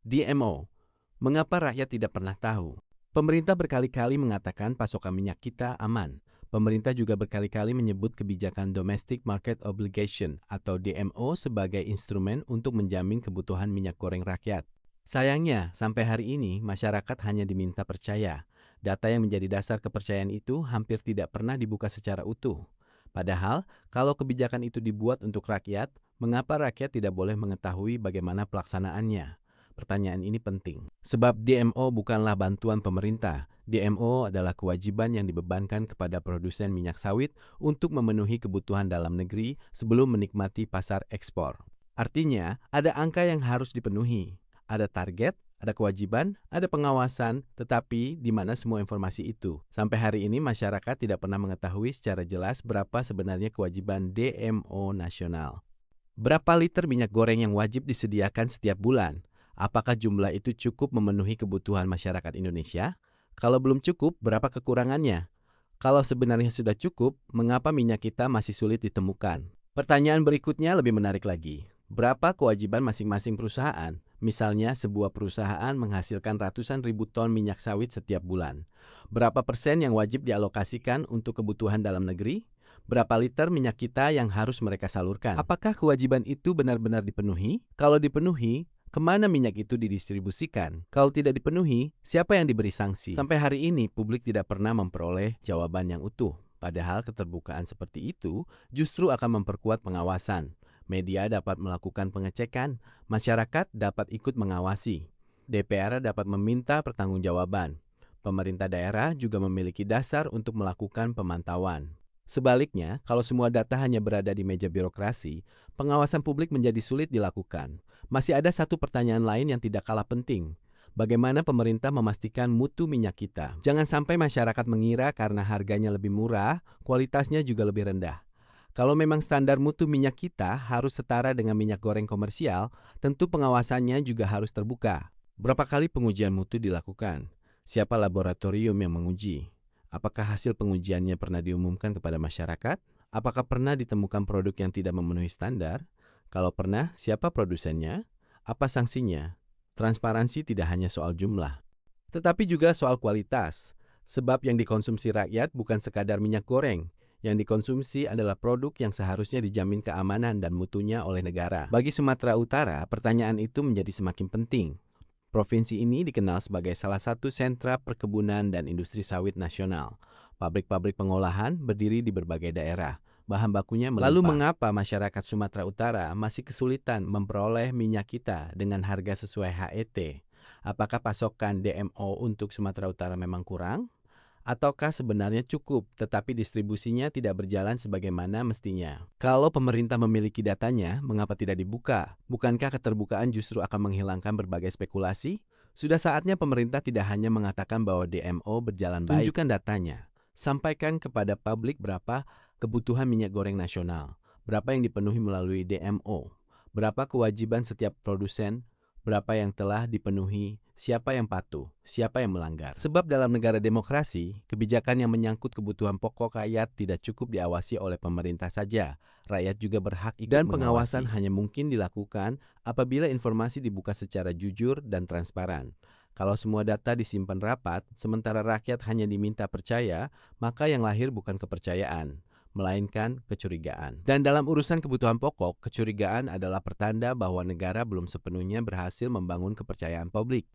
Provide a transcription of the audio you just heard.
DMO. Mengapa rakyat tidak pernah tahu? Pemerintah berkali-kali mengatakan pasokan minyak kita aman. Pemerintah juga berkali-kali menyebut kebijakan Domestic Market Obligation atau DMO sebagai instrumen untuk menjamin kebutuhan minyak goreng rakyat. Sayangnya, sampai hari ini masyarakat hanya diminta percaya. Data yang menjadi dasar kepercayaan itu hampir tidak pernah dibuka secara utuh. Padahal, kalau kebijakan itu dibuat untuk rakyat, mengapa rakyat tidak boleh mengetahui bagaimana pelaksanaannya? Pertanyaan ini penting. Sebab DMO bukanlah bantuan pemerintah. DMO adalah kewajiban yang dibebankan kepada produsen minyak sawit untuk memenuhi kebutuhan dalam negeri sebelum menikmati pasar ekspor. Artinya, ada angka yang harus dipenuhi. Ada target, ada kewajiban, ada pengawasan, tetapi di mana semua informasi itu? Sampai hari ini masyarakat tidak pernah mengetahui secara jelas berapa sebenarnya kewajiban DMO nasional. Berapa liter minyak goreng yang wajib disediakan setiap bulan? Apakah jumlah itu cukup memenuhi kebutuhan masyarakat Indonesia? Kalau belum cukup, berapa kekurangannya? Kalau sebenarnya sudah cukup, mengapa minyak kita masih sulit ditemukan? Pertanyaan berikutnya lebih menarik lagi. Berapa kewajiban masing-masing perusahaan? Misalnya, sebuah perusahaan menghasilkan ratusan ribu ton minyak sawit setiap bulan. Berapa persen yang wajib dialokasikan untuk kebutuhan dalam negeri? Berapa liter minyak kita yang harus mereka salurkan? Apakah kewajiban itu benar-benar dipenuhi? Kalau dipenuhi, kemana minyak itu didistribusikan? Kalau tidak dipenuhi, siapa yang diberi sanksi? Sampai hari ini, publik tidak pernah memperoleh jawaban yang utuh. Padahal keterbukaan seperti itu justru akan memperkuat pengawasan. Media dapat melakukan pengecekan, masyarakat dapat ikut mengawasi. DPR dapat meminta pertanggungjawaban. Pemerintah daerah juga memiliki dasar untuk melakukan pemantauan. Sebaliknya, kalau semua data hanya berada di meja birokrasi, pengawasan publik menjadi sulit dilakukan. Masih ada satu pertanyaan lain yang tidak kalah penting. Bagaimana pemerintah memastikan mutu minyak kita? Jangan sampai masyarakat mengira karena harganya lebih murah, kualitasnya juga lebih rendah. Kalau memang standar mutu minyak kita harus setara dengan minyak goreng komersial, tentu pengawasannya juga harus terbuka. Berapa kali pengujian mutu dilakukan? Siapa laboratorium yang menguji? Apakah hasil pengujiannya pernah diumumkan kepada masyarakat? Apakah pernah ditemukan produk yang tidak memenuhi standar? Kalau pernah, siapa produsennya? Apa sanksinya? Transparansi tidak hanya soal jumlah, tetapi juga soal kualitas. Sebab yang dikonsumsi rakyat bukan sekadar minyak goreng. Yang dikonsumsi adalah produk yang seharusnya dijamin keamanan dan mutunya oleh negara. Bagi Sumatera Utara, pertanyaan itu menjadi semakin penting. Provinsi ini dikenal sebagai salah satu sentra perkebunan dan industri sawit nasional. Pabrik-pabrik pengolahan berdiri di berbagai daerah. Bahan bakunya melimpah. Lalu mengapa masyarakat Sumatera Utara masih kesulitan memperoleh minyak kita dengan harga sesuai HET? Apakah pasokan DMO untuk Sumatera Utara memang kurang? Ataukah sebenarnya cukup, tetapi distribusinya tidak berjalan sebagaimana mestinya? Kalau pemerintah memiliki datanya, mengapa tidak dibuka? Bukankah keterbukaan justru akan menghilangkan berbagai spekulasi? Sudah saatnya pemerintah tidak hanya mengatakan bahwa DMO berjalan baik. Tunjukkan datanya. Sampaikan kepada publik berapa kebutuhan minyak goreng nasional, berapa yang dipenuhi melalui DMO, berapa kewajiban setiap produsen, berapa yang telah dipenuhi, siapa yang patuh, siapa yang melanggar. Sebab dalam negara demokrasi, kebijakan yang menyangkut kebutuhan pokok rakyat tidak cukup diawasi oleh pemerintah saja. Rakyat juga berhak ikut mengawasi. Dan pengawasan hanya mungkin dilakukan apabila informasi dibuka secara jujur dan transparan. Kalau semua data disimpan rapat, sementara rakyat hanya diminta percaya, maka yang lahir bukan kepercayaan, melainkan kecurigaan. Dan dalam urusan kebutuhan pokok, kecurigaan adalah pertanda bahwa negara belum sepenuhnya berhasil membangun kepercayaan publik.